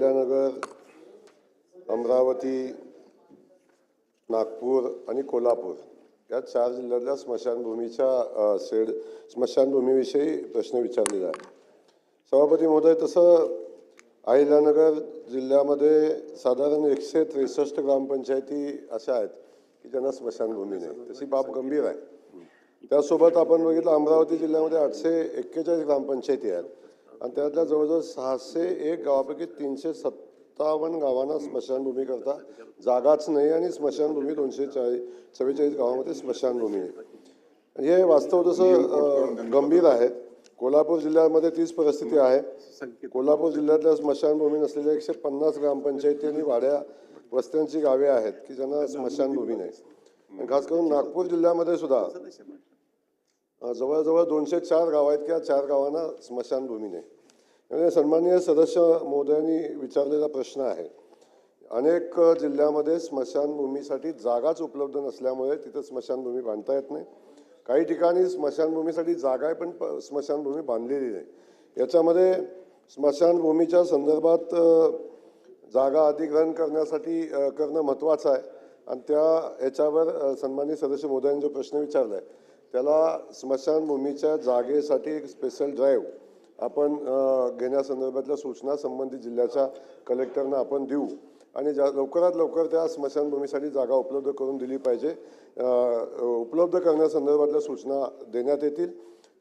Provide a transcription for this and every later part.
अहिल्यानगर, अमरावती, नागपूर आणि कोल्हापूर या 4 जिल्ह्यातल्या स्मशानभूमीविषयी प्रश्न विचारलेला आहे. सभापती महोदय, तसं अहिल्यानगर जिल्ह्यामध्ये साधारण 163 ग्रामपंचायती अशा आहेत की ज्यांना स्मशानभूमी नाही. तशी बाब गंभीर आहे. त्यासोबत आपण बघितलं अमरावती जिल्ह्यामध्ये 841 ग्रामपंचायती आहेत आणि त्यातल्या जवळजवळ 601 गावापैकी 357 गावांना स्मशानभूमी करता जागाच नाही आणि स्मशानभूमी 244 गावामध्ये स्मशानभूमी आहे. हे वास्तव तसं गंभीर आहे. कोल्हापूर जिल्ह्यामध्ये तीच परिस्थिती आहे. कोल्हापूर जिल्ह्यातल्या स्मशानभूमी नसलेल्या 150 ग्रामपंचायती आणि वाड्या वस्त्यांची गावे आहेत की ज्यांना स्मशानभूमी नाही. खास करून नागपूर जिल्ह्यामध्ये सुद्धा जवळजवळ 204 गाव आहेत की या 4 गावांना स्मशानभूमी नाही. म्हणजे सन्माननीय सदस्य महोदयांनी विचारलेला प्रश्न आहे. अनेक जिल्ह्यामध्ये स्मशानभूमीसाठी जागाच उपलब्ध नसल्यामुळे तिथं स्मशानभूमी बांधता येत नाही. काही ठिकाणी स्मशानभूमीसाठी जागा आहे पण स्मशानभूमी बांधलेली नाही. याच्यामध्ये स्मशानभूमीच्या संदर्भात जागा अधिग्रहण करण्यासाठी करणं महत्त्वाचं आहे आणि याच्यावर सन्माननीय सदस्य महोदयांनी जो प्रश्न विचारला आहे त्याला स्मशानभूमीच्या जागेसाठी एक स्पेशल ड्राईव्ह आपण घेण्यासंदर्भातल्या सूचना संबंधित जिल्ह्याच्या कलेक्टरना आपण देऊ आणि लवकरात लवकर त्या स्मशानभूमीसाठी जागा उपलब्ध करून दिली पाहिजे. उपलब्ध करण्यासंदर्भातल्या सूचना देण्यात येतील.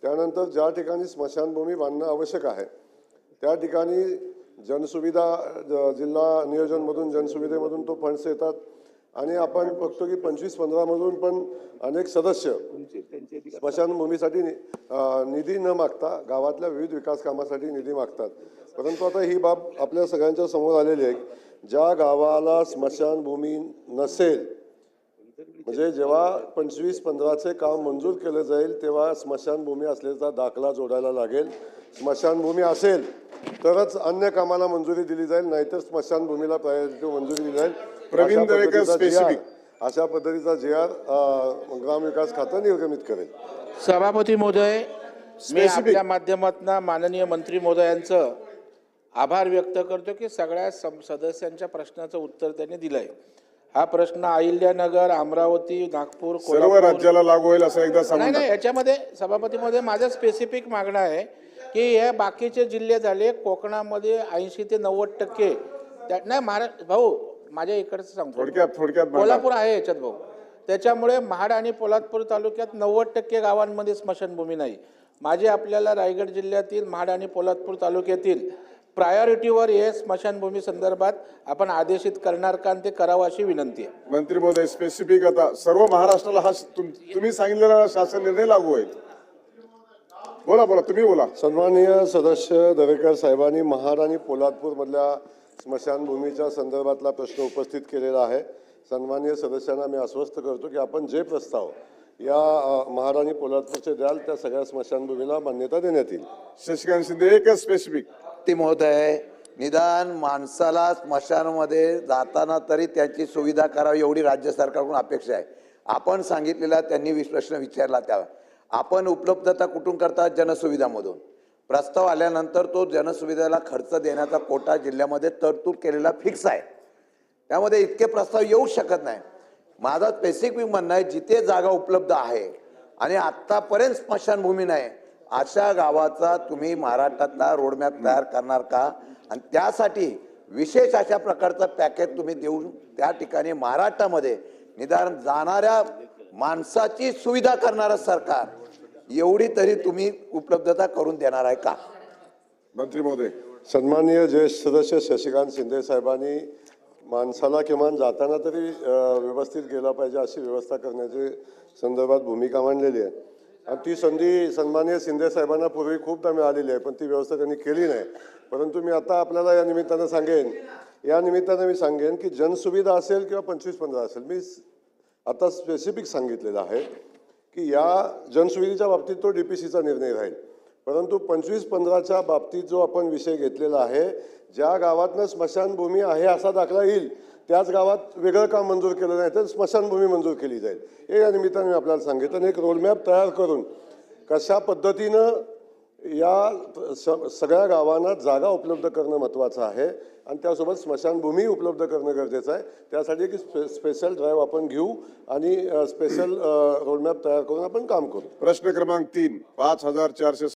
त्यानंतर ज्या ठिकाणी स्मशानभूमी बांधणं आवश्यक आहे त्या ठिकाणी जनसुविधा जिल्हा नियोजनमधून जनसुविधेमधून तो फंड्स येतात आणि आपण बघतो की 25-15 मधून पण अनेक सदस्य स्मशानभूमीसाठी निधी न मागता गावातल्या विविध विकास कामासाठी निधी मागतात. परंतु आता ही बाब आपल्या सगळ्यांच्या समोर आलेली आहे. ज्या गावाला स्मशानभूमी नसेल म्हणजे जेव्हा 25-15चे काम मंजूर केलं जाईल तेव्हा स्मशानभूमी असल्याचा दाखला जोडायला लागेल. स्मशानभूमी असेल तरच अन्य कामाला मंजुरी दिली जाईल, नाहीतर स्मशानभूमीला प्रायोरिटी मंजुरी दिली जाईल. प्रवीण दरेकर स्पेसिफिक अशा पद्धतीचा JR ग्रामविकास खातं निर्गमित करेल. सभापती महोदय, मी आपल्या माध्यमातून माननीय मंत्री महोदयांचं आभार व्यक्त करतो की सगळ्या सदस्यांच्या प्रश्नाचं उत्तर त्यांनी दिलंय. हा प्रश्न अहिल्यानगर, अमरावती, नागपूर, सर्व राज्याला लागू होईल असं एकदा सांगू. नाही, याच्यामध्ये सभापती महोदय माझं स्पेसिफिक मागणं आहे की हे बाकीचे जिल्हे झाले. कोकणामध्ये 80 ते 90% नाही महाराष्ट्र भाऊ माझ्या इकडचं सांगतो, थोडक्यात कोल्हापूर आहे याच्यात भाऊ. त्याच्यामुळे महाड आणि पोलादपूर तालुक्यात 90% गावांमध्ये स्मशानभूमी नाही. माझे आपल्याला रायगड जिल्ह्यातील महाड आणि पोलादपूर तालुक्यातील प्रायोरिटीवर हे स्मशानभूमी संदर्भात आपण आदेशित करणार का ते करावं अशी विनंती आहे. मंत्री महोदय, स्पेसिफिक आता सर्व महाराष्ट्राला हा तुम्ही सांगितलेला शासन निर्णय लागू होईल. बोला तुम्ही बोला. सन्माननीय सदस्य दरेकर साहेबांनी महाड आणि पोलादपूर मधल्या स्मशानभूमीच्या संदर्भातला प्रश्न उपस्थित केलेला आहे. सन्माननीय सदस्यांना मी आश्वस्त करतो की आपण जे प्रस्ताव या महाड आणि पोलादपूरचे द्याल त्या सगळ्या स्मशानभूमीला मान्यता देण्यात येईल. शशिकांत शिंदे, एकच स्पेसिफिक. ते महोदय, निदान माणसाला स्मशानामध्ये जाताना तरी त्याची सुविधा करावी एवढी राज्य सरकारकडून अपेक्षा आहे. आपण सांगितलेला त्यांनी प्रश्न विचारला त्या आपण उपलब्धता कुठून करता? जनसुविधामधून. प्रस्ताव आल्यानंतर तो जनसुविधेला खर्च देण्याचा कोटा जिल्ह्यामध्ये तरतूद केलेला फिक्स आहे. त्यामध्ये इतके प्रस्ताव येऊ शकत नाही. माझा स्पेसिफिक म्हणणं आहे जिथे जागा उपलब्ध आहे आणि आत्तापर्यंत स्मशानभूमी नाही अशा गावाचा तुम्ही महाराष्ट्रातला रोडमॅप तयार करणार का? आणि त्यासाठी विशेष अशा प्रकारचं पॅकेज तुम्ही देऊन त्या ठिकाणी महाराष्ट्रामध्ये निदान जाणाऱ्या माणसाची सुविधा करणारं सरकार एवढी तरी तुम्ही उपलब्धता करून देणार आहे का? मंत्री महोदय. सन्माननीय ज्येष्ठ सदस्य शशिकांत शिंदे साहेबांनी माणसाला किमान जाताना तरी व्यवस्थित गेला पाहिजे अशी व्यवस्था करण्याची संदर्भात भूमिका मांडलेली आहे आणि ती संधी सन्माननीय शिंदे साहेबांना पूर्वी खूपदा मिळालेली आहे पण ती व्यवस्था त्यांनी केली नाही. परंतु मी आता आपल्याला या निमित्तानं सांगेन की जनसुविधा असेल किंवा 25-15 असेल, मी आता स्पेसिफिक सांगितलेलं आहे की या जनसुविधेच्या बाबतीत तो DPCचा निर्णय राहील. परंतु 25-15च्या बाबतीत जो आपण विषय घेतलेला आहे, ज्या गावातनं स्मशानभूमी आहे असा दाखला येईल त्याच गावात वेगळं काम मंजूर केलं नाही तर स्मशानभूमी मंजूर केली जाईल. हे या निमित्ताने मी आपल्याला सांगितलं. एक रोडमॅप तयार करून कशा पद्धतीनं या सगळ्या गावांना जागा उपलब्ध करणं महत्त्वाचं आहे आणि त्यासोबत स्मशानभूमी उपलब्ध करणं गरजेचं आहे. त्यासाठी एक स्पेशल ड्राईव्ह आपण घेऊ आणि स्पेशल रोडमॅप तयार करून आपण काम करू. प्रश्न क्रमांक 3, 5400